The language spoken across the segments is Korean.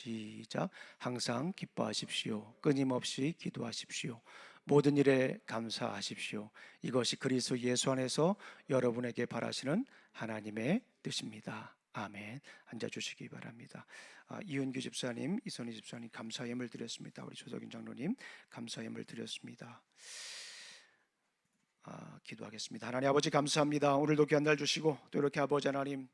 시작. 항상 기뻐하십시오. 끊임없이 기도하십시오. 모든 일에 감사하십시오. 이것이 그리스도 예수 안에서 여러분에게 바라시는 하나님의 뜻입니다. 아멘. 앉아주시기 바랍니다. 이은규 집사님, 이선희 집사님 감사 예물 드렸습니다. 우리 조석인 장로님 감사 예물 드렸습니다. 기도하겠습니다. 하나님 아버지 감사합니다. 오늘도 귀한 날 주시고 또 이렇게 아버지 하나님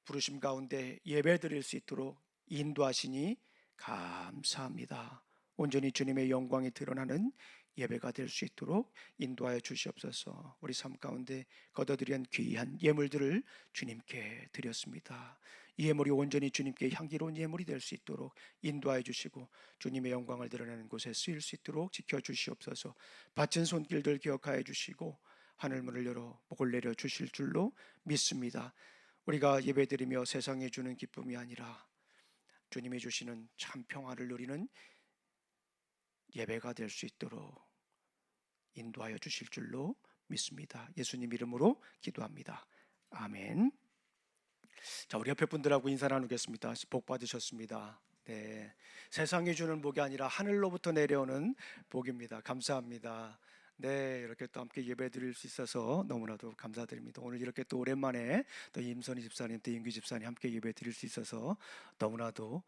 부르심 가운데 예배 드릴 수 있도록 인도하시니 감사합니다. 온전히 주님의 영광이 드러나는 예배가 될 수 있도록 인도하여 주시옵소서. 우리 삶 가운데 거둬들인 귀한 예물들을 주님께 드렸습니다. 이 예물이 온전히 주님께 향기로운 예물이 될 수 있도록 인도하여 주시고 주님의 영광을 드러내는 곳에 쓰일 수 있도록 지켜주시옵소서. 바친 손길들 기억하여 주시고 하늘문을 열어 복을 내려 주실 줄로 믿습니다. 우리가 예배드리며 세상에 주는 기쁨이 아니라 주님이 주시는 참 평화를 누리는 예배가 될 수 있도록 인도하여 주실 줄로 믿습니다. 예수님 이름으로 기도합니다. 아멘. 자, 우리 옆에 분들하고 인사 나누겠습니다. 복 받으셨습니다. 네, 세상이 주는 복이 아니라 하늘로부터 내려오는 복입니다. 감사합니다. 네, 이렇게 또 함께 예배 드릴 수 있어서 너무나도 감사드립니다. 오늘 이렇게 또 오랜만에 또 임선희 집사님, 또 임규 집사님 함께 예배 드릴 수 있어서 너무나도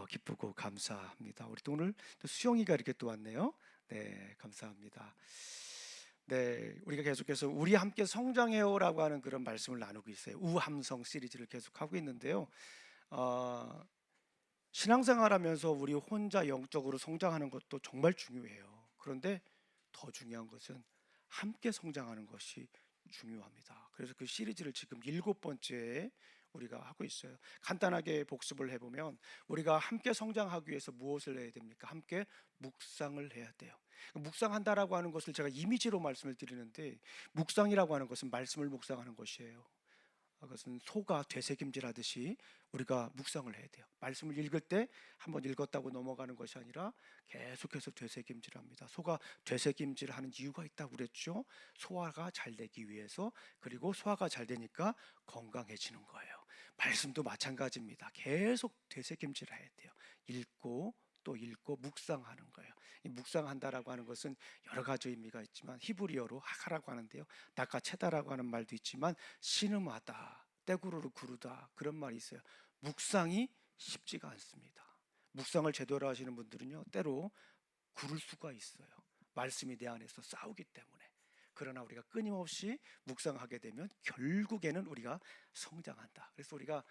기쁘고 감사합니다. 우리 또 오늘 또 수영이가 이렇게 또 왔네요. 네, 감사합니다. 네, 우리가 계속해서 우리 함께 성장해요라고 하는 그런 말씀을 나누고 있어요. 우함성 시리즈를 계속 하고 있는데요. 신앙생활하면서 우리 혼자 영적으로 성장하는 것도 정말 중요해요. 그런데 더 중요한 것은 함께 성장하는 것이 중요합니다. 그래서 그 시리즈를 지금 7번째 우리가 하고 있어요. 간단하게 복습을 해보면 우리가 함께 성장하기 위해서 무엇을 해야 됩니까? 함께 묵상을 해야 돼요. 묵상한다라고 하는 것을 제가 이미지로 말씀을 드리는데, 묵상이라고 하는 것은 말씀을 묵상하는 것이에요. 그것은 소가 되새김질하듯이 우리가 묵상을 해야 돼요. 말씀을 읽을 때 한번 읽었다고 넘어가는 것이 아니라 계속해서 되새김질합니다. 소가 되새김질하는 이유가 있다고 그랬죠. 소화가 잘 되기 위해서. 그리고 소화가 잘 되니까 건강해지는 거예요. 말씀도 마찬가지입니다. 계속 되새김질을 해야 돼요. 읽고 또 읽고 묵상하는 거예요. 이 묵상한다라고 하는 것은 여러 가지 의미가 있지만 히브리어로 하카라고 하는데요, 낚아채다라고 하는 말도 있지만 신음하다, 떼구르르 구르다 그런 말이 있어요. 묵상이 쉽지가 않습니다. 묵상을 제대로 하시는 분들은요, 때로 구를 수가 있어요. 말씀이 내 안에서 싸우기 때문에. 그러나 우리가 끊임없이 묵상하게 되면 결국에는 우리가 성장한다. 그래서 우리가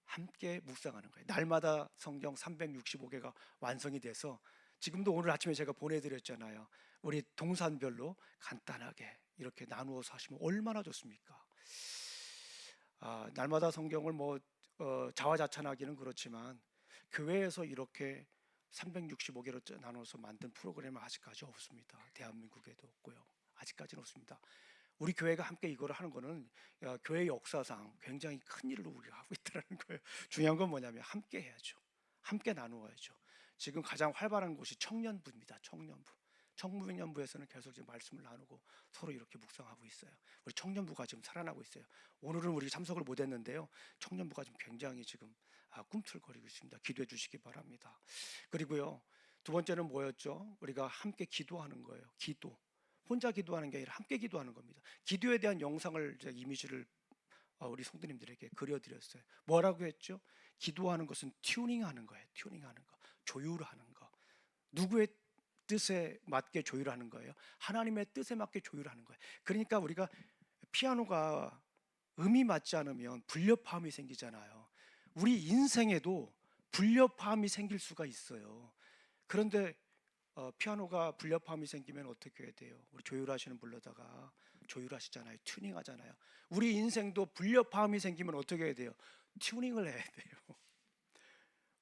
함께 묵상하는 거예요. 날마다 성경 365개가 완성이 돼서 지금도 오늘 아침에 제가 보내드렸잖아요. 우리 동산별로 간단하게 이렇게 나누어서 하시면 얼마나 좋습니까? 날마다 성경을 자화자찬하기는 그렇지만 교회에서 이렇게 365개로 나눠서 만든 프로그램은 아직까지 없습니다. 대한민국에도 없고요. 아직까지는 없습니다. 우리 교회가 함께 이거를 하는 거는 교회 역사상 굉장히 큰 일을 우리가 하고 있다는 거예요. 중요한 건 뭐냐면 함께 해야죠. 함께 나누어야죠. 지금 가장 활발한 곳이 청년부입니다. 청년부에서는 계속 지금 말씀을 나누고 서로 이렇게 묵상하고 있어요. 우리 청년부가 지금 살아나고 있어요. 오늘은 우리 참석을 못했는데요, 청년부가 지금 굉장히 지금 꿈틀거리고 있습니다. 기도해 주시기 바랍니다. 그리고요, 두 번째는 뭐였죠? 우리가 함께 기도하는 거예요. 기도. 혼자 기도하는 게 아니라 함께 기도하는 겁니다. 기도에 대한 영상을, 제가 이미지를 우리 성도님들에게 그려드렸어요. 뭐라고 했죠? 기도하는 것은 튜닝하는 거예요. 튜닝하는 거, 조율하는 거. 누구의 뜻에 맞게 조율하는 거예요? 하나님의 뜻에 맞게 조율하는 거예요. 그러니까 우리가 피아노가 음이 맞지 않으면 불협화음이 생기잖아요. 우리 인생에도 불협화음이 생길 수가 있어요. 그런데 피아노가 불협화음이 생기면 어떻게 해야 돼요? 우리 조율하시는 분로다가 조율하시잖아요. 튜닝하잖아요. 우리 인생도 불협화음이 생기면 어떻게 해야 돼요? 튜닝을 해야 돼요.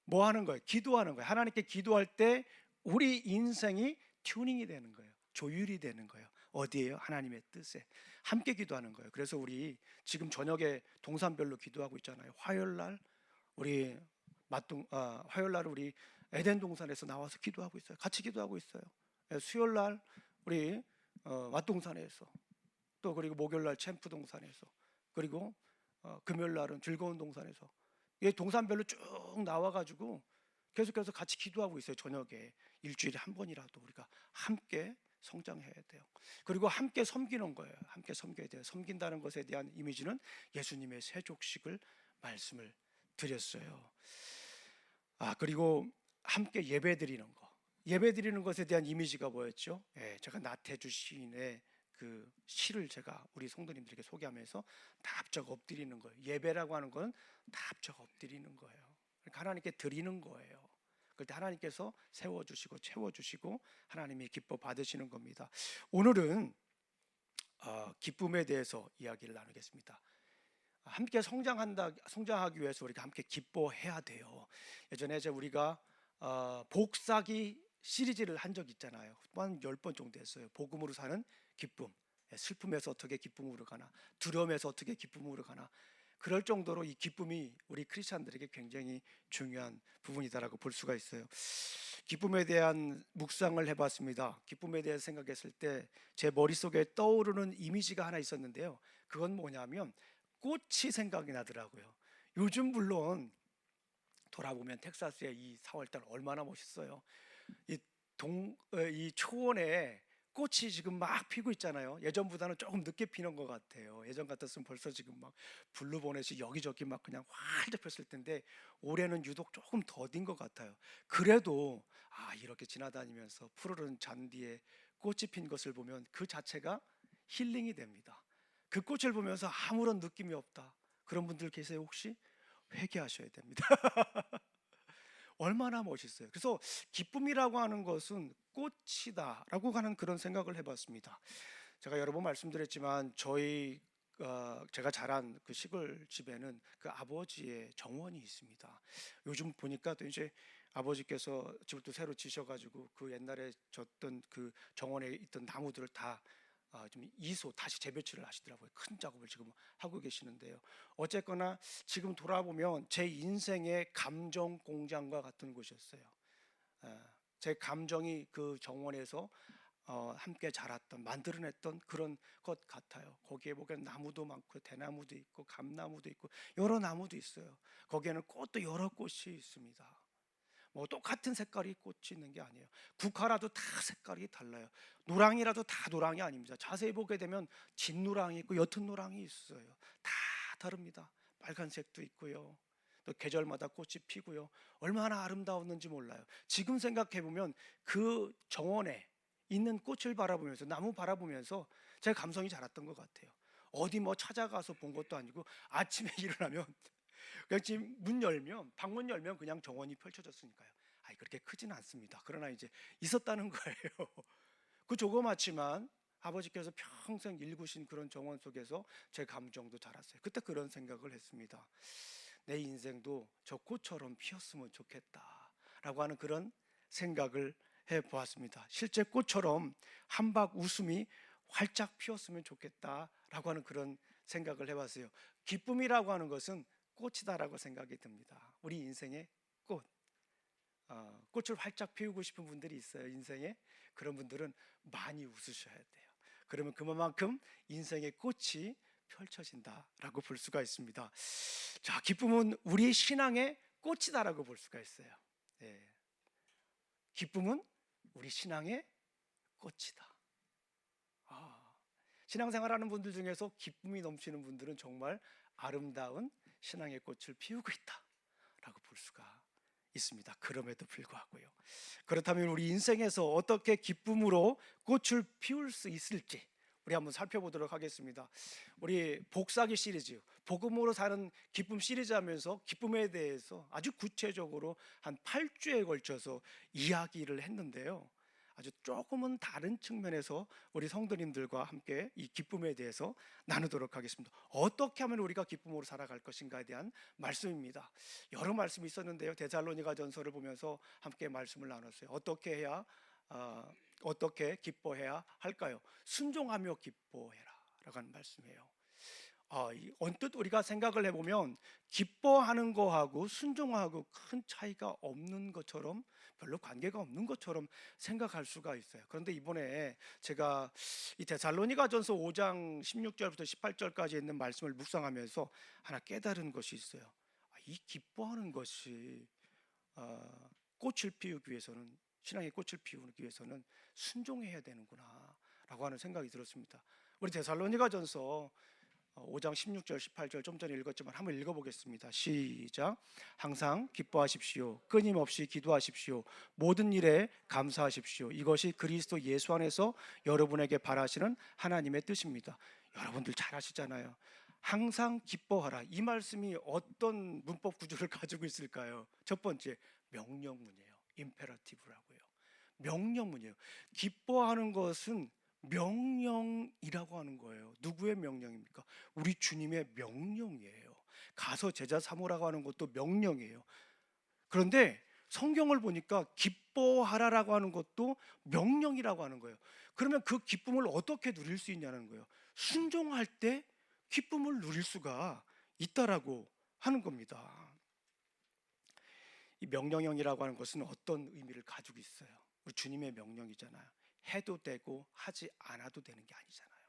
뭐 하는 거예요? 기도하는 거예요. 하나님께 기도할 때 우리 인생이 튜닝이 되는 거예요. 조율이 되는 거예요. 어디에요? 하나님의 뜻에 함께 기도하는 거예요. 그래서 우리 지금 저녁에 동산별로 기도하고 있잖아요. 화요일날 우리 화요일날 우리 에덴 동산에서 나와서 기도하고 있어요. 같이 기도하고 있어요. 수요일날 우리 왓동산에서, 또 그리고 목요일날 챔프 동산에서, 그리고 금요일날은 즐거운 동산에서 예, 동산별로 쭉 나와가지고 계속해서 같이 기도하고 있어요. 저녁에 일주일에 한 번이라도 우리가 함께 성장해야 돼요. 그리고 함께 섬기는 거예요. 함께 섬겨야 돼요. 섬긴다는 것에 대한 이미지는 예수님의 세족식을 말씀을 드렸어요. 그리고 함께 예배 드리는 거. 예배 드리는 것에 대한 이미지가 뭐였죠? 예, 제가 나태주 시인의 그 시를 제가 우리 성도님들에게 소개하면서 다 합작 엎드리는 거예요. 예배라고 하는 건 다 합작 엎드리는 거예요. 그러니까 하나님께 드리는 거예요. 그때 하나님께서 세워주시고 채워주시고 하나님이 기뻐 받으시는 겁니다. 오늘은 기쁨에 대해서 이야기를 나누겠습니다. 함께 성장하기 위해서 우리가 함께 기뻐해야 돼요. 예전에 우리가 복사기 시리즈를 한 적 있잖아요. 한 10번 정도 했어요. 복음으로 사는 기쁨, 슬픔에서 어떻게 기쁨으로 가나, 두려움에서 어떻게 기쁨으로 가나. 그럴 정도로 이 기쁨이 우리 크리스찬들에게 굉장히 중요한 부분이다라고 볼 수가 있어요. 기쁨에 대한 묵상을 해봤습니다. 기쁨에 대해 생각했을 때 제 머릿속에 떠오르는 이미지가 하나 있었는데요. 그건 뭐냐면 꽃이 생각이 나더라고요. 요즘 물론 돌아보면 텍사스의 이 4월달 얼마나 멋있어요. 이 초원에 꽃이 지금 막 피고 있잖아요. 예전보다는 조금 늦게 피는 것 같아요. 예전 같았으면 벌써 지금 막 블루보넷이 여기저기 막 그냥 활짝 폈을 텐데 올해는 유독 조금 더딘 것 같아요. 그래도 이렇게 지나다니면서 푸르른 잔디에 꽃이 핀 것을 보면 그 자체가 힐링이 됩니다. 그 꽃을 보면서 아무런 느낌이 없다. 그런 분들 계세요 혹시? 회개하셔야 됩니다. 얼마나 멋있어요. 그래서 기쁨이라고 하는 것은 꽃이다라고 하는 그런 생각을 해봤습니다. 제가 여러 번 말씀드렸지만 제가 자란 그 시골 집에는 그 아버지의 정원이 있습니다. 요즘 보니까 또 이제 아버지께서 집을 또 새로 지셔가지고 그 옛날에 졌던 그 정원에 있던 나무들을 다 좀 다시 재배치를 하시더라고요. 큰 작업을 지금 하고 계시는데요. 어쨌거나 지금 돌아보면 제 인생의 감정 공장과 같은 곳이었어요. 제 감정이 그 정원에서 함께 자랐던 만들어냈던 그런 것 같아요. 거기에 보면 나무도 많고 대나무도 있고 감나무도 있고 여러 나무도 있어요. 거기에는 꽃도 여러 꽃이 있습니다. 뭐 똑같은 색깔이 꽃이 있는 게 아니에요. 국화라도 다 색깔이 달라요. 노랑이라도 다 노랑이 아닙니다. 자세히 보게 되면 진노랑이 있고 옅은 노랑이 있어요. 다 다릅니다. 빨간색도 있고요. 또 계절마다 꽃이 피고요. 얼마나 아름다웠는지 몰라요. 지금 생각해 보면 그 정원에 있는 꽃을 바라보면서 나무 바라보면서 제 감성이 자랐던 것 같아요. 어디 뭐 찾아가서 본 것도 아니고 아침에 일어나면 그냥 지금 방문 열면 그냥 정원이 펼쳐졌으니까요. 그렇게 크지는 않습니다. 그러나 이제 있었다는 거예요. 그 조그맣지만 아버지께서 평생 일구신 그런 정원 속에서 제 감정도 자랐어요. 그때 그런 생각을 했습니다. 내 인생도 저 꽃처럼 피었으면 좋겠다라고 하는 그런 생각을 해보았습니다. 실제 꽃처럼 한박 웃음이 활짝 피었으면 좋겠다라고 하는 그런 생각을 해봤어요. 기쁨이라고 하는 것은 꽃이다라고 생각이 듭니다. 우리 인생의 꽃. 꽃을 활짝 피우고 싶은 분들이 있어요. 인생에 그런 분들은 많이 웃으셔야 돼요. 그러면 그만큼 인생의 꽃이 펼쳐진다라고 볼 수가 있습니다. 자, 기쁨은 우리 신앙의 꽃이다라고 볼 수가 있어요. 예. 기쁨은 우리 신앙의 꽃이다. 신앙생활하는 분들 중에서 기쁨이 넘치는 분들은 정말 아름다운 신앙의 꽃을 피우고 있다라고 볼 수가 있습니다. 그럼에도 불구하고요. 그렇다면 우리 인생에서 어떻게 기쁨으로 꽃을 피울 수 있을지 우리 한번 살펴보도록 하겠습니다. 우리 복사기 시리즈, 복음으로 사는 기쁨 시리즈 하면서 기쁨에 대해서 아주 구체적으로 한 8주에 걸쳐서 이야기를 했는데요. 아주 조금은 다른 측면에서 우리 성도님들과 함께 이 기쁨에 대해서 나누도록 하겠습니다. 어떻게 하면 우리가 기쁨으로 살아갈 것인가에 대한 말씀입니다. 여러 말씀이 있었는데요. 데살로니가 전서를 보면서 함께 말씀을 나눴어요. 어떻게 기뻐해야 할까요? 순종하며 기뻐해라 라고 하는 말씀이에요. 언뜻 우리가 생각을 해보면 기뻐하는 거하고 순종하고 큰 차이가 없는 것처럼, 별로 관계가 없는 것처럼 생각할 수가 있어요. 그런데 이번에 제가 이 데살로니가전서 5장 16절부터 18절까지 있는 말씀을 묵상하면서 하나 깨달은 것이 있어요. 이 기뻐하는 것이 꽃을 피우기 위해서는, 신앙의 꽃을 피우기 위해서는 순종해야 되는구나라고 하는 생각이 들었습니다. 우리 데살로니가전서 5장 16절 18절 좀 전에 읽었지만 한번 읽어보겠습니다. 시작. 항상 기뻐하십시오. 끊임없이 기도하십시오. 모든 일에 감사하십시오. 이것이 그리스도 예수 안에서 여러분에게 바라시는 하나님의 뜻입니다. 여러분들 잘 아시잖아요. 항상 기뻐하라. 이 말씀이 어떤 문법 구조를 가지고 있을까요? 첫 번째, 명령문이에요. 임페라티브라고요. 명령문이에요. 기뻐하는 것은 명령이라고 하는 거예요. 누구의 명령입니까? 우리 주님의 명령이에요. 가서 제자 삼으라고 하는 것도 명령이에요. 그런데 성경을 보니까 기뻐하라라고 하는 것도 명령이라고 하는 거예요. 그러면 그 기쁨을 어떻게 누릴 수 있냐는 거예요. 순종할 때 기쁨을 누릴 수가 있다라고 하는 겁니다. 이 명령형이라고 하는 것은 어떤 의미를 가지고 있어요? 우리 주님의 명령이잖아요. 해도 되고 하지 않아도 되는 게 아니잖아요.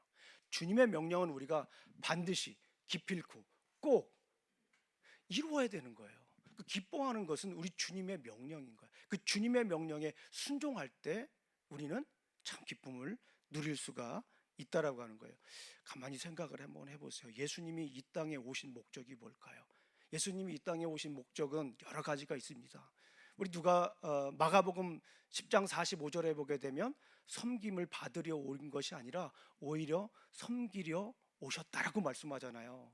주님의 명령은 우리가 반드시 기필코 꼭 이루어야 되는 거예요. 그 기뻐하는 것은 우리 주님의 명령인 거예요. 그 주님의 명령에 순종할 때 우리는 참 기쁨을 누릴 수가 있다라고 하는 거예요. 가만히 생각을 한번 해보세요. 예수님이 이 땅에 오신 목적이 뭘까요? 예수님이 이 땅에 오신 목적은 여러 가지가 있습니다. 우리 누가 마가복음 10장 45절에 보게 되면 섬김을 받으려 온 것이 아니라 오히려 섬기려 오셨다라고 말씀하잖아요.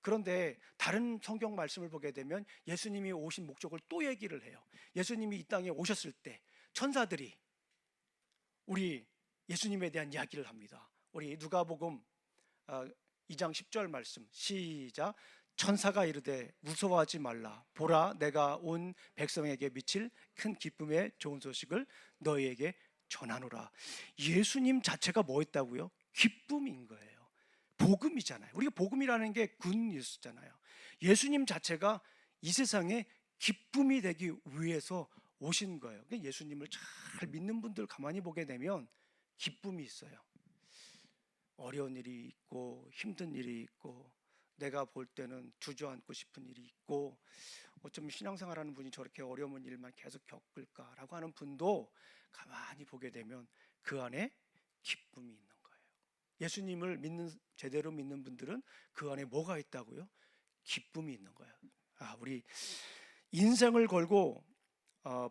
그런데 다른 성경 말씀을 보게 되면 예수님이 오신 목적을 또 얘기를 해요. 예수님이 이 땅에 오셨을 때 천사들이 우리 예수님에 대한 이야기를 합니다. 우리 누가복음 2장 10절 말씀 시작. 천사가 이르되 무서워하지 말라. 보라, 내가 온 백성에게 미칠 큰 기쁨의 좋은 소식을 너희에게 전하노라. 예수님 자체가 뭐였다고요? 기쁨인 거예요. 복음이잖아요. 우리가 복음이라는 게 굿뉴스잖아요. 예수님 자체가 이 세상에 기쁨이 되기 위해서 오신 거예요. 예수님을 잘 믿는 분들 가만히 보게 되면 기쁨이 있어요. 어려운 일이 있고 힘든 일이 있고 내가 볼 때는 주저앉고 싶은 일이 있고 어쩜 신앙생활하는 분이 저렇게 어려운 일만 계속 겪을까라고 하는 분도 가만히 보게 되면 그 안에 기쁨이 있는 거예요. 예수님을 제대로 믿는 분들은 그 안에 뭐가 있다고요? 기쁨이 있는 거예요. 우리 인생을 걸고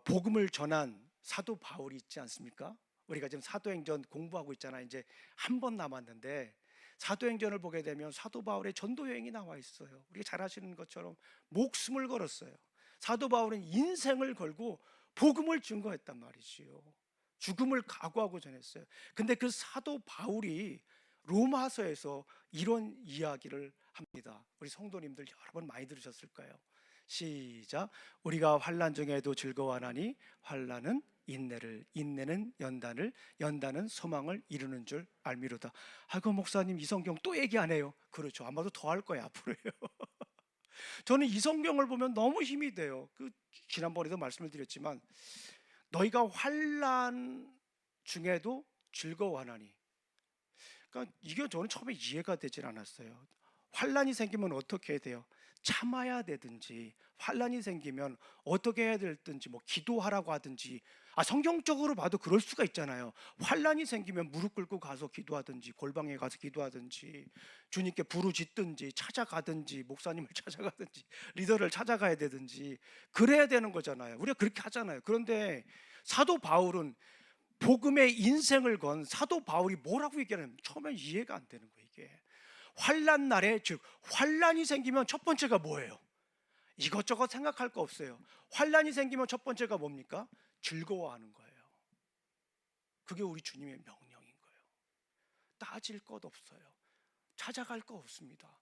복음을 전한 사도 바울이 있지 않습니까? 우리가 지금 사도행전 공부하고 있잖아요. 이제 한 번 남았는데 사도행전을 보게 되면 사도 바울의 전도 여행이 나와 있어요. 우리가 잘 아시는 것처럼 목숨을 걸었어요. 사도 바울은 인생을 걸고 복음을 증거했단 말이지요. 죽음을 각오하고 전했어요. 근데 그 사도 바울이 로마서에서 이런 이야기를 합니다. 우리 성도님들 여러 번 많이 들으셨을 거예요. 시작. 우리가 환난 중에도 즐거워하나니 환난은 인내를, 인내는 연단을, 연단은 소망을 이루는 줄 알미로다. 아이고 목사님 이 성경 또 얘기 안 해요. 그렇죠. 아마도 더 할 거예요 앞으로요. 저는 이 성경을 보면 너무 힘이 돼요. 지난번에도 말씀을 드렸지만 너희가 환난 중에도 즐거워하나니. 그러니까 이게 저는 처음에 이해가 되질 않았어요. 환난이 생기면 어떻게 해야 돼요? 참아야 되든지, 환난이 생기면 어떻게 해야 되든지, 뭐 기도하라고 하든지. 성경적으로 봐도 그럴 수가 있잖아요. 환난이 생기면 무릎 꿇고 가서 기도하든지, 골방에 가서 기도하든지, 주님께 부르짖든지, 찾아가든지, 목사님을 찾아가든지, 리더를 찾아가야 되든지, 그래야 되는 거잖아요. 우리가 그렇게 하잖아요. 그런데 사도 바울은 복음의 인생을 건 사도 바울이 뭐라고 얘기하냐면 처음엔 이해가 안 되는 거예요. 이게 환난 날에, 즉 환난이 생기면 첫 번째가 뭐예요? 이것저것 생각할 거 없어요. 환난이 생기면 첫 번째가 뭡니까? 즐거워하는 거예요. 그게 우리 주님의 명령인 거예요. 따질 것 없어요. 찾아갈 거 없습니다.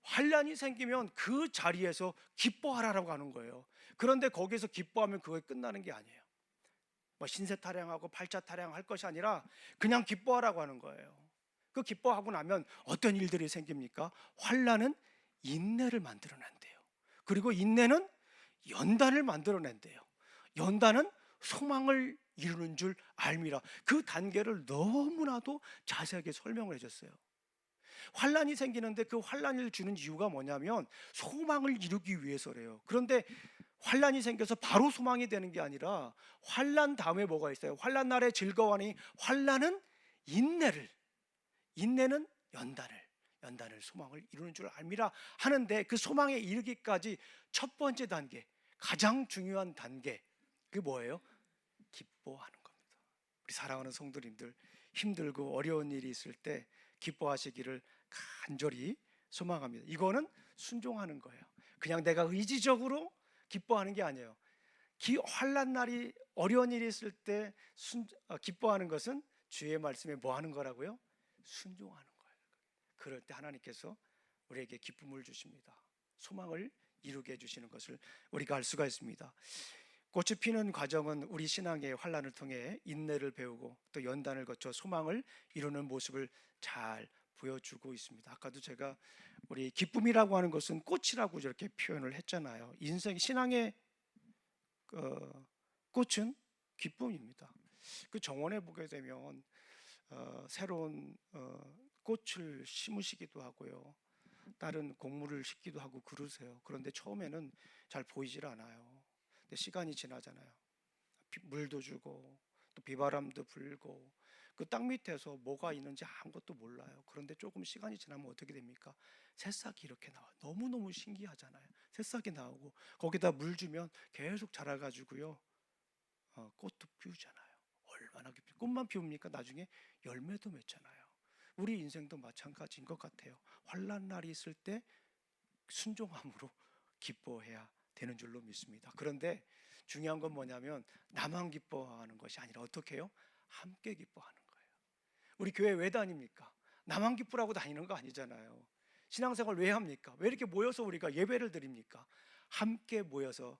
환난이 생기면 그 자리에서 기뻐하라라고 하는 거예요. 그런데 거기서 기뻐하면 그게 끝나는 게 아니에요. 뭐 신세 타령하고 팔자 타령할 것이 아니라 그냥 기뻐하라고 하는 거예요. 그 기뻐하고 나면 어떤 일들이 생깁니까? 환난은 인내를 만들어낸대요. 그리고 인내는 연단을 만들어낸대요. 연단은 소망을 이루는 줄 알미라. 그 단계를 너무나도 자세하게 설명을 해줬어요. 환란이 생기는데 그 환란을 주는 이유가 뭐냐면 소망을 이루기 위해서래요. 그런데 환란이 생겨서 바로 소망이 되는 게 아니라 환란 다음에 뭐가 있어요? 환란 날에 즐거워하니 환란은 인내를, 인내는 연단을 소망을 이루는 줄 알미라 하는데, 그 소망에 이르기까지 첫 번째 단계, 가장 중요한 단계, 그게 뭐예요? 기뻐하는 겁니다. 우리 사랑하는 성도님들, 힘들고 어려운 일이 있을 때 기뻐하시기를 간절히 소망합니다. 이거는 순종하는 거예요. 그냥 내가 의지적으로 기뻐하는 게 아니에요. 환난 날이, 어려운 일이 있을 때 기뻐하는 것은 주의 말씀에 뭐 하는 거라고요? 순종하는 거예요. 그럴 때 하나님께서 우리에게 기쁨을 주십니다. 소망을 이루게 해주시는 것을 우리가 알 수가 있습니다. 꽃이 피는 과정은 우리 신앙의 환난을 통해 인내를 배우고 또 연단을 거쳐 소망을 이루는 모습을 잘 보여주고 있습니다. 아까도 제가 우리 기쁨이라고 하는 것은 꽃이라고 저렇게 표현을 했잖아요. 인생 신앙의 꽃은 기쁨입니다. 그 정원에 보게 되면 새로운 꽃을 심으시기도 하고요, 다른 곡물을 심기도 하고 그러세요. 그런데 처음에는 잘 보이질 않아요. 근데 시간이 지나잖아요. 물도 주고 또 비바람도 불고 그 땅 밑에서 뭐가 있는지 아무것도 몰라요. 그런데 조금 시간이 지나면 어떻게 됩니까? 새싹이 이렇게 나와. 너무너무 신기하잖아요. 새싹이 나오고 거기다 물 주면 계속 자라가지고요, 꽃도 피우잖아요. 얼마나 깊이 꽃만 피웁니까? 나중에 열매도 맺잖아요. 우리 인생도 마찬가지인 것 같아요. 환난 날이 있을 때 순종함으로 기뻐해야 되는 줄로 믿습니다. 그런데 중요한 건 뭐냐면 나만 기뻐하는 것이 아니라 어떻게 해요? 함께 기뻐하는 거예요. 우리 교회 왜 다닙니까? 나만 기쁘라고 다니는 거 아니잖아요. 신앙생활 왜 합니까? 왜 이렇게 모여서 우리가 예배를 드립니까? 함께 모여서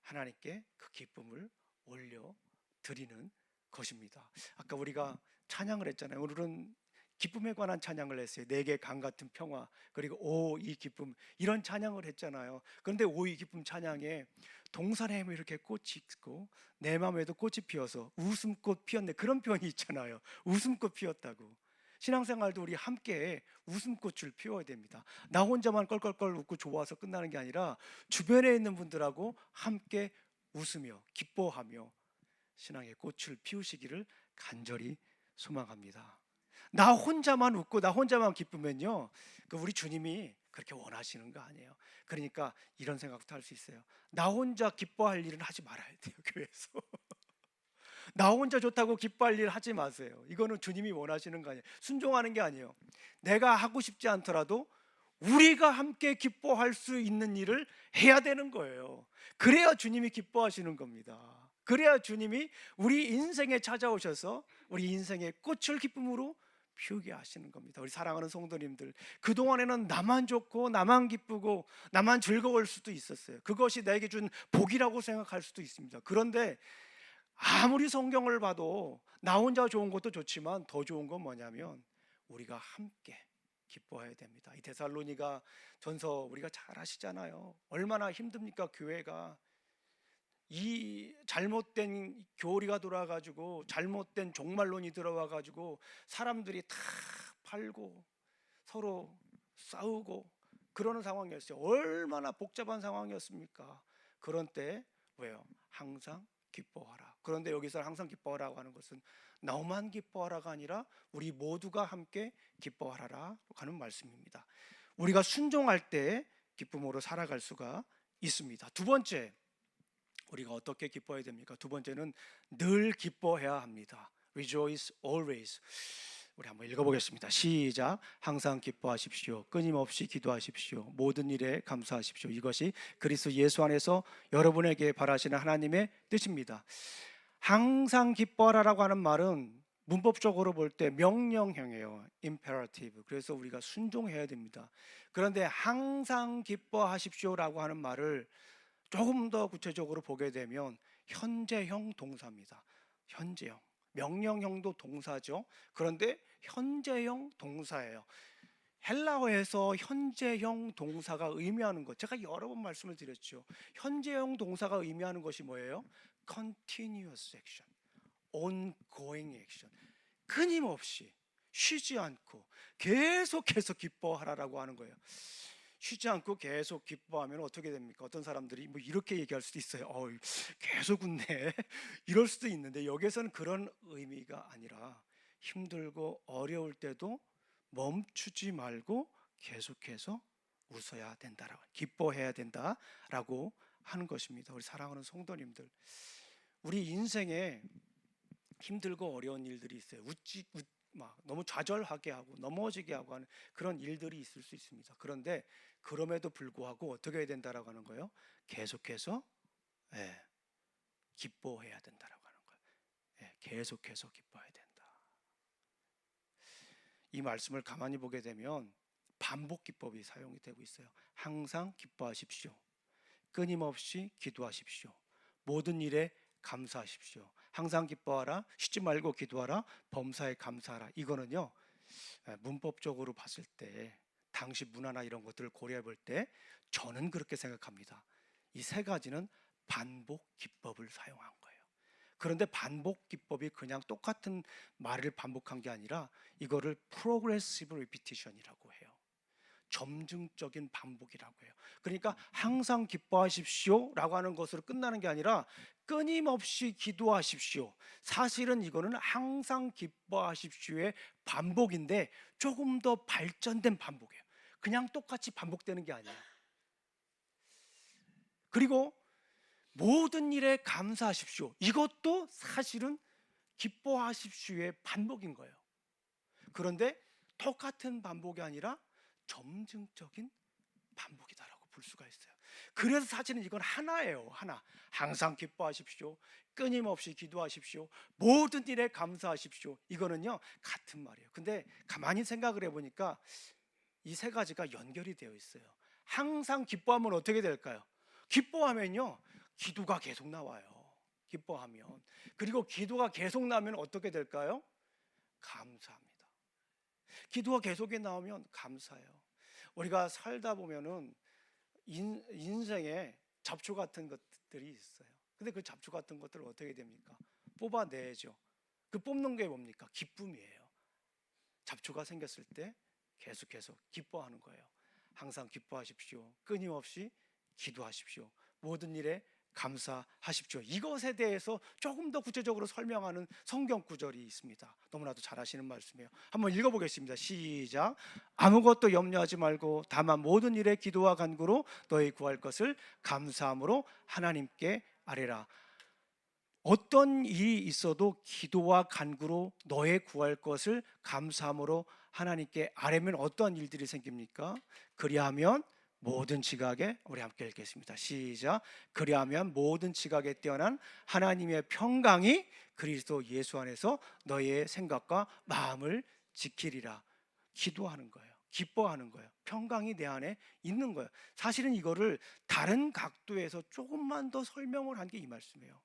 하나님께 그 기쁨을 올려 드리는 것입니다. 아까 우리가 찬양을 했잖아요. 오늘은 기쁨에 관한 찬양을 했어요. 내게 강 같은 평화, 그리고 오 이 기쁨, 이런 찬양을 했잖아요. 그런데 오 이 기쁨 찬양에 동산에 이렇게 꽃이 있고 내 마음에도 꽃이 피어서 웃음꽃 피었네, 그런 표현이 있잖아요. 웃음꽃 피었다고. 신앙생활도 우리 함께 웃음꽃을 피워야 됩니다. 나 혼자만 껄껄껄 웃고 좋아서 끝나는 게 아니라 주변에 있는 분들하고 함께 웃으며 기뻐하며 신앙의 꽃을 피우시기를 간절히 소망합니다. 나 혼자만 웃고 나 혼자만 기쁘면요, 그 우리 주님이 그렇게 원하시는 거 아니에요. 그러니까 이런 생각도 할 수 있어요. 나 혼자 기뻐할 일은 하지 말아야 돼요, 교회에서. 나 혼자 좋다고 기뻐할 일 하지 마세요. 이거는 주님이 원하시는 거 아니에요. 순종하는 게 아니에요. 내가 하고 싶지 않더라도 우리가 함께 기뻐할 수 있는 일을 해야 되는 거예요. 그래야 주님이 기뻐하시는 겁니다. 그래야 주님이 우리 인생에 찾아오셔서 우리 인생의 꽃을 기쁨으로 피우게 하시는 겁니다. 우리 사랑하는 성도님들, 그동안에는 나만 좋고 나만 기쁘고 나만 즐거울 수도 있었어요. 그것이 나에게 준 복이라고 생각할 수도 있습니다. 그런데 아무리 성경을 봐도 나 혼자 좋은 것도 좋지만 더 좋은 건 뭐냐면 우리가 함께 기뻐해야 됩니다. 이 데살로니가 전서 우리가 잘 아시잖아요. 얼마나 힘듭니까? 교회가 이 잘못된 교리가 돌아가지고 잘못된 종말론이 들어와가지고 사람들이 다 팔고 서로 싸우고 그러는 상황이었어요. 얼마나 복잡한 상황이었습니까? 그런 때 왜요? 항상 기뻐하라. 그런데 여기서 항상 기뻐하라고 하는 것은 너만 기뻐하라가 아니라 우리 모두가 함께 기뻐하라라 하는 말씀입니다. 우리가 순종할 때 기쁨으로 살아갈 수가 있습니다. 두 번째, 우리가 어떻게 기뻐해야 됩니까? 두 번째는 늘 기뻐해야 합니다. Rejoice always. 우리 한번 읽어보겠습니다. 시작. 항상 기뻐하십시오. 끊임없이 기도하십시오. 모든 일에 감사하십시오. 이것이 그리스도 예수 안에서 여러분에게 바라시는 하나님의 뜻입니다. 항상 기뻐하라고 하는 말은 문법적으로 볼 때 명령형이에요. imperative. 그래서 우리가 순종해야 됩니다. 그런데 항상 기뻐하십시오라고 하는 말을 조금 더 구체적으로 보게 되면 현재형 동사입니다. 현재형. 명령형도 동사죠. 그런데 현재형 동사예요. 헬라어에서 현재형 동사가 의미하는 것, 제가 여러 번 말씀을 드렸죠. 현재형 동사가 의미하는 것이 뭐예요? Continuous action, ongoing action. 끊임없이 쉬지 않고 계속해서 기뻐하라라고 하는 거예요. 쉬지 않고 계속 기뻐하면 어떻게 됩니까? 어떤 사람들이 뭐 이렇게 얘기할 수도 있어요. 계속 웃네. 이럴 수도 있는데 여기에서는 그런 의미가 아니라 힘들고 어려울 때도 멈추지 말고 계속해서 웃어야 된다라고, 기뻐해야 된다라고 하는 것입니다. 우리 사랑하는 성도님들, 우리 인생에 힘들고 어려운 일들이 있어요. 막 너무 좌절하게 하고 넘어지게 하고 하는 그런 일들이 있을 수 있습니다. 그런데 그럼에도 불구하고 어떻게 해야 된다라고 하는 거예요? 계속해서, 예, 기뻐해야 된다라고 하는 거예요. 예, 계속해서 기뻐해야 된다. 이 말씀을 가만히 보게 되면 반복 기법이 사용이 되고 있어요. 항상 기뻐하십시오. 끊임없이 기도하십시오. 모든 일에 감사하십시오. 항상 기뻐하라. 쉬지 말고 기도하라. 범사에 감사하라. 이거는요, 문법적으로 봤을 때 당시 문화나 이런 것들을 고려해 볼 때 저는 그렇게 생각합니다. 이 세 가지는 반복 기법을 사용한 거예요. 그런데 반복 기법이 그냥 똑같은 말을 반복한 게 아니라 이거를 프로그레시브 리피티션이라고 해요. 점증적인 반복이라고 해요. 그러니까 항상 기뻐하십시오라고 하는 것으로 끝나는 게 아니라 끊임없이 기도하십시오. 사실은 이거는 항상 기뻐하십시오의 반복인데 조금 더 발전된 반복이에요. 그냥 똑같이 반복되는 게 아니에요. 그리고 모든 일에 감사하십시오. 이것도 사실은 기뻐하십시오의 반복인 거예요. 그런데 똑같은 반복이 아니라 점증적인 반복이다라고 볼 수가 있어요. 그래서 사실은 이건 하나예요. 하나. 항상 기뻐하십시오. 끊임없이 기도하십시오. 모든 일에 감사하십시오. 이거는요, 같은 말이에요. 근데 가만히 생각을 해보니까 이 세 가지가 연결이 되어 있어요. 항상 기뻐하면 어떻게 될까요? 기뻐하면요, 기도가 계속 나와요. 기뻐하면. 그리고 기도가 계속 나면 어떻게 될까요? 감사합니다. 기도가 계속에 나오면 감사해요. 우리가 살다 보면은 인생에 잡초 같은 것들이 있어요. 근데 그 잡초 같은 것들을 어떻게 됩니까? 뽑아내죠. 그 뽑는 게 뭡니까? 기쁨이에요. 잡초가 생겼을 때 계속해서 기뻐하는 거예요. 항상 기뻐하십시오. 끊임없이 기도하십시오. 모든 일에 감사하십시오. 이것에 대해서 조금 더 구체적으로 설명하는 성경 구절이 있습니다. 너무나도 잘 아시는 말씀이에요. 한번 읽어보겠습니다. 시작. 아무것도 염려하지 말고 다만 모든 일에 기도와 간구로 너희 구할 것을 감사함으로 하나님께 아뢰라. 어떤 일이 있어도 기도와 간구로 너의 구할 것을 감사함으로 하나님께 아뢰면 어떤 일들이 생깁니까? 그리하면 모든 지각에, 우리 함께 읽겠습니다. 시작. 그리하면 모든 지각에 뛰어난 하나님의 평강이 그리스도 예수 안에서 너의 생각과 마음을 지키리라. 기도하는 거예요. 기뻐하는 거예요. 평강이 내 안에 있는 거예요. 사실은 이거를 다른 각도에서 조금만 더 설명을 한 게 이 말씀이에요.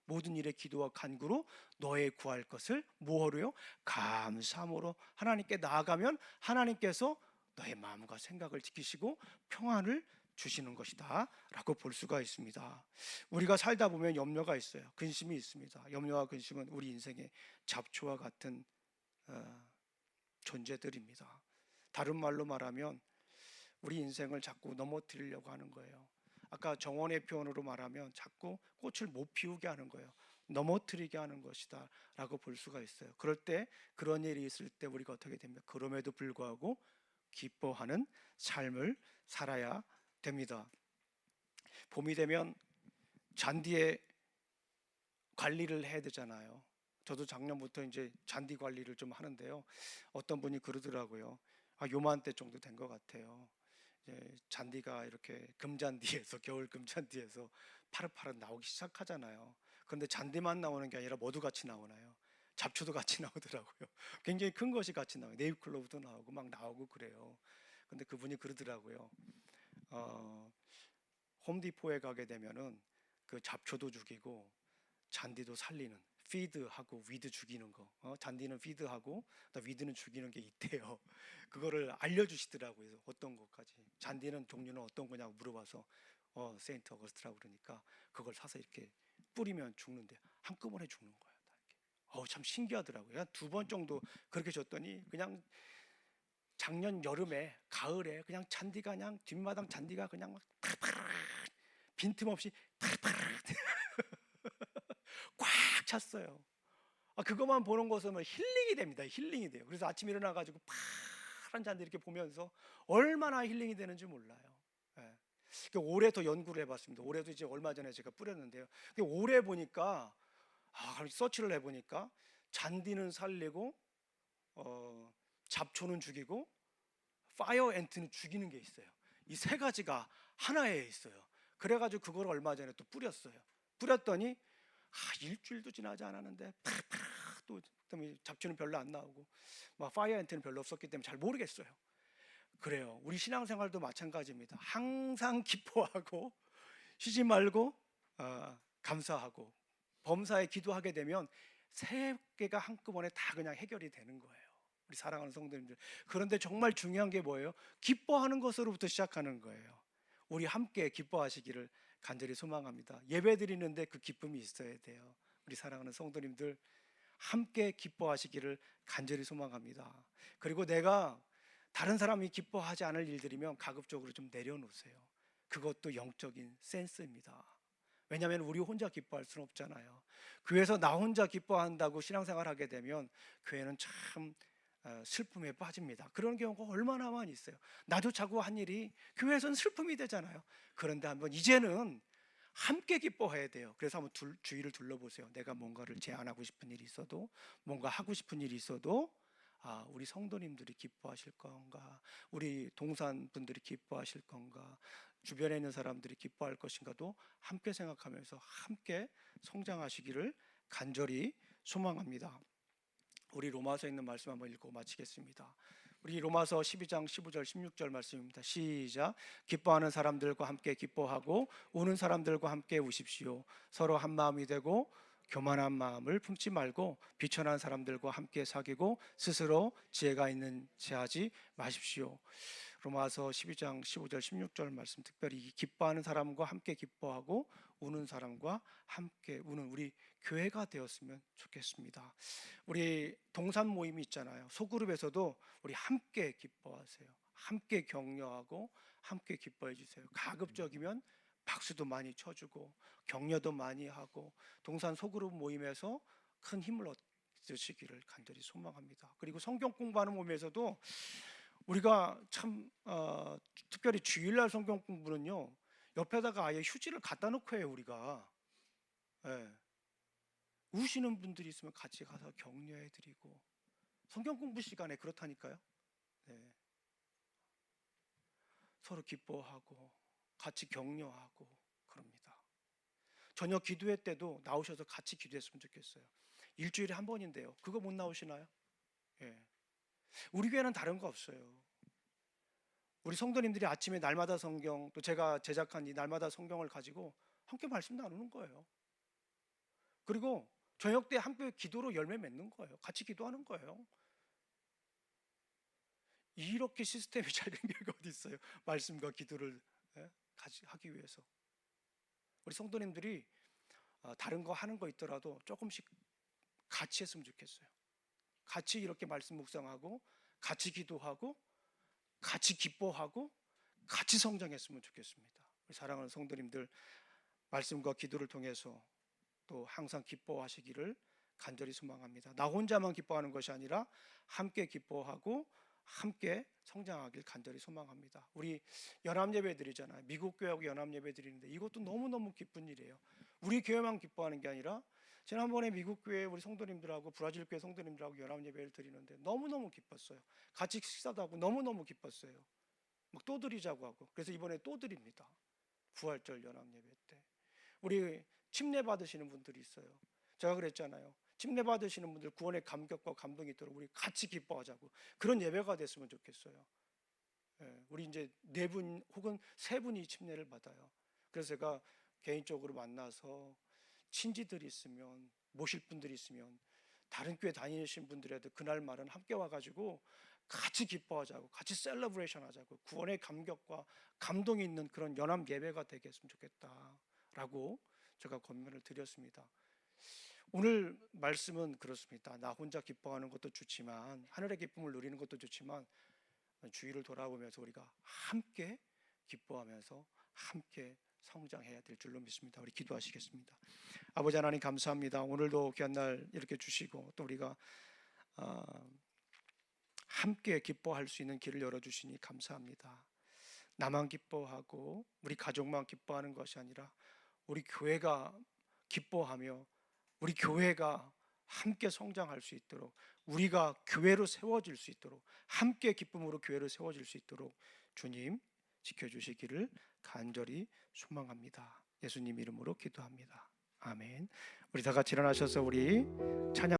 모든 일에 기도와 간구로 너의 구할 것을 무엇으로요? 감사함으로 하나님께 나아가면 하나님께서 너의 마음과 생각을 지키시고 평안을 주시는 것이다 라고 볼 수가 있습니다. 우리가 살다 보면 염려가 있어요. 근심이 있습니다. 염려와 근심은 우리 인생의 잡초와 같은 존재들입니다. 다른 말로 말하면 우리 인생을 자꾸 넘어뜨리려고 하는 거예요. 아까 정원의 표현으로 말하면 자꾸 꽃을 못 피우게 하는 거예요. 넘어뜨리게 하는 것이다 라고 볼 수가 있어요. 그럴 때, 그런 일이 있을 때 우리가 어떻게 됩니까? 그럼에도 불구하고 기뻐하는 삶을 살아야 됩니다. 봄이 되면 잔디에 관리를 해야 되잖아요. 저도 작년부터 이제 잔디 관리를 좀 하는데요. 어떤 분이 그러더라고요. 요맘때 정도 된 것 같아요. 잔디가 이렇게 금잔디에서 겨울 금잔디에서 파릇파릇 나오기 시작하잖아요. 그런데 잔디만 나오는 게 아니라 뭐도 같이 나오나요? 잡초도 같이 나오더라고요. 굉장히 큰 것이 같이 나와요. 네잎클로버도 나오고 막 나오고 그래요. 근데 그분이 그러더라고요. 홈디포에 가게 되면은 그 잡초도 죽이고 잔디도 살리는, 피드하고 위드 죽이는 거, 잔디는 피드하고 위드는 죽이는 게 있대요. 그거를 알려주시더라고요. 그래서 어떤 것까지, 잔디는 종류는 어떤 거냐고 물어봐서 세인트 어거스트라고 그러니까 그걸 사서 이렇게 뿌리면 죽는데 한꺼번에 죽는 거예요. 다 이렇게. 참 신기하더라고요. 한 두 번 정도 그렇게 줬더니 그냥 작년 여름에 가을에 그냥 잔디가 그냥 뒷마당 잔디가 그냥 막 파라파라 빈틈없이 파라파라 꽉 찼어요. 그것만 보는 것은 힐링이 됩니다. 힐링이 돼요. 그래서 아침에 일어나 가지고 파란 잔디 이렇게 보면서 얼마나 힐링이 되는지 몰라요. 예. 올해 더 연구를 해봤습니다. 올해도 이제 얼마 전에 제가 뿌렸는데요. 올해 보니까 서치를 해보니까 잔디는 살리고 잡초는 죽이고 파이어 앤트는 죽이는 게 있어요. 이 세 가지가 하나에 있어요. 그래가지고 그걸 얼마 전에 또 뿌렸어요. 뿌렸더니 일주일도 지나지 않았는데 또 잡초는 별로 안 나오고 파이어 앤트는 별로 없었기 때문에 잘 모르겠어요. 그래요. 우리 신앙생활도 마찬가지입니다. 항상 기뻐하고 쉬지 말고 감사하고 범사에 기도하게 되면 세 개가 한꺼번에 다 그냥 해결이 되는 거예요. 우리 사랑하는 성도님들. 그런데 정말 중요한 게 뭐예요? 기뻐하는 것으로부터 시작하는 거예요. 우리 함께 기뻐하시기를 간절히 소망합니다. 예배 드리는데 그 기쁨이 있어야 돼요. 우리 사랑하는 성도님들 함께 기뻐하시기를 간절히 소망합니다. 그리고 내가 다른 사람이 기뻐하지 않을 일들이면 가급적으로 좀 내려놓으세요. 그것도 영적인 센스입니다. 왜냐하면 우리 혼자 기뻐할 수는 없잖아요. 교회에서 나 혼자 기뻐한다고 신앙생활 하게 되면 교회는 참 슬픔에 빠집니다. 그런 경우가 얼마나 많이 있어요. 나도 자고 한 일이 교회에서는 슬픔이 되잖아요. 그런데 한번 이제는 함께 기뻐해야 돼요. 그래서 한번 주위를 둘러보세요. 내가 뭔가를 제안하고 싶은 일이 있어도, 뭔가 하고 싶은 일이 있어도 우리 성도님들이 기뻐하실 건가, 우리 동산 분들이 기뻐하실 건가, 주변에 있는 사람들이 기뻐할 것인가도 함께 생각하면서 함께 성장하시기를 간절히 소망합니다. 우리 로마서에 있는 말씀 한번 읽고 마치겠습니다. 우리 로마서 12장 15절 16절 말씀입니다. 시작. 기뻐하는 사람들과 함께 기뻐하고 우는 사람들과 함께 우십시오. 서로 한 마음이 되고 교만한 마음을 품지 말고 비천한 사람들과 함께 사귀고 스스로 지혜가 있는 체하지 마십시오. 로마서 12장 15절 16절 말씀, 특별히 기뻐하는 사람과 함께 기뻐하고 우는 사람과 함께 우는 우리 교회가 되었으면 좋겠습니다. 우리 동산 모임이 있잖아요. 소그룹에서도 우리 함께 기뻐하세요. 함께 격려하고 함께 기뻐해 주세요. 가급적이면 박수도 많이 쳐주고 격려도 많이 하고 동산 소그룹 모임에서 큰 힘을 얻으시기를 간절히 소망합니다. 그리고 성경 공부하는 모임에서도 우리가 참 특별히 주일날 성경 공부는요, 옆에다가 아예 휴지를 갖다 놓고 해요. 우리가 우시는 분들이 있으면 같이 가서 격려해드리고, 성경 공부 시간에 그렇다니까요. 서로 기뻐하고 같이 격려하고 그럽니다. 저녁 기도회 때도 나오셔서 같이 기도했으면 좋겠어요. 일주일에 한 번인데요. 그거 못 나오시나요? 우리 교회는 다른 거 없어요. 우리 성도님들이 아침에 날마다 성경, 또 제가 제작한 이 날마다 성경을 가지고 함께 말씀 나누는 거예요. 그리고 저녁 때 함께 기도로 열매 맺는 거예요. 같이 기도하는 거예요. 이렇게 시스템이 잘 된 게 어디 있어요? 말씀과 기도를 같이 하기 위해서. 우리 성도님들이 다른 거 하는 거 있더라도 조금씩 같이 했으면 좋겠어요. 같이 이렇게 말씀 묵상하고 같이 기도하고 같이 기뻐하고 같이 성장했으면 좋겠습니다. 우리 사랑하는 성도님들, 말씀과 기도를 통해서 또 항상 기뻐하시기를 간절히 소망합니다. 나 혼자만 기뻐하는 것이 아니라 함께 기뻐하고 함께 성장하길 간절히 소망합니다. 우리 연합예배 드리잖아요. 미국 교회하고 연합예배 드리는데 이것도 너무너무 기쁜 일이에요. 우리 교회만 기뻐하는 게 아니라 지난번에 미국 교회 우리 성도님들하고 브라질 교회 성도님들하고 연합예배를 드리는데 너무너무 기뻤어요. 같이 식사도 하고 너무너무 기뻤어요. 막 또 드리자고 하고, 그래서 이번에 또 드립니다. 부활절 연합예배 때 우리 침례 받으시는 분들이 있어요. 제가 그랬잖아요. 침례 받으시는 분들 구원의 감격과 감동이 있도록 우리 같이 기뻐하자고, 그런 예배가 됐으면 좋겠어요. 우리 이제 4분 혹은 3분이 침례를 받아요. 그래서 제가 개인적으로 만나서 친지들이 있으면, 모실 분들이 있으면, 다른 교회 다니신 분들에도 그날 말은 함께 와가지고 같이 기뻐하자고, 같이 셀러브레이션 하자고, 구원의 감격과 감동이 있는 그런 연합 예배가 되겠으면 좋겠다라고 제가 권면을 드렸습니다. 오늘 말씀은 그렇습니다. 나 혼자 기뻐하는 것도 좋지만, 하늘의 기쁨을 누리는 것도 좋지만, 주위를 돌아보면서 우리가 함께 기뻐하면서 함께 성장해야 될 줄로 믿습니다. 우리 기도하시겠습니다. 아버지 하나님 감사합니다. 오늘도 귀한 날 이렇게 주시고 또 우리가 함께 기뻐할 수 있는 길을 열어주시니 감사합니다. 나만 기뻐하고 우리 가족만 기뻐하는 것이 아니라 우리 교회가 기뻐하며 우리 교회가 함께 성장할 수 있도록, 우리가 교회로 세워질 수 있도록, 함께 기쁨으로 교회로 세워질 수 있도록 주님 지켜주시기를 간절히 소망합니다. 예수님 이름으로 기도합니다. 아멘. 우리 다 같이 일어나셔서 우리 찬양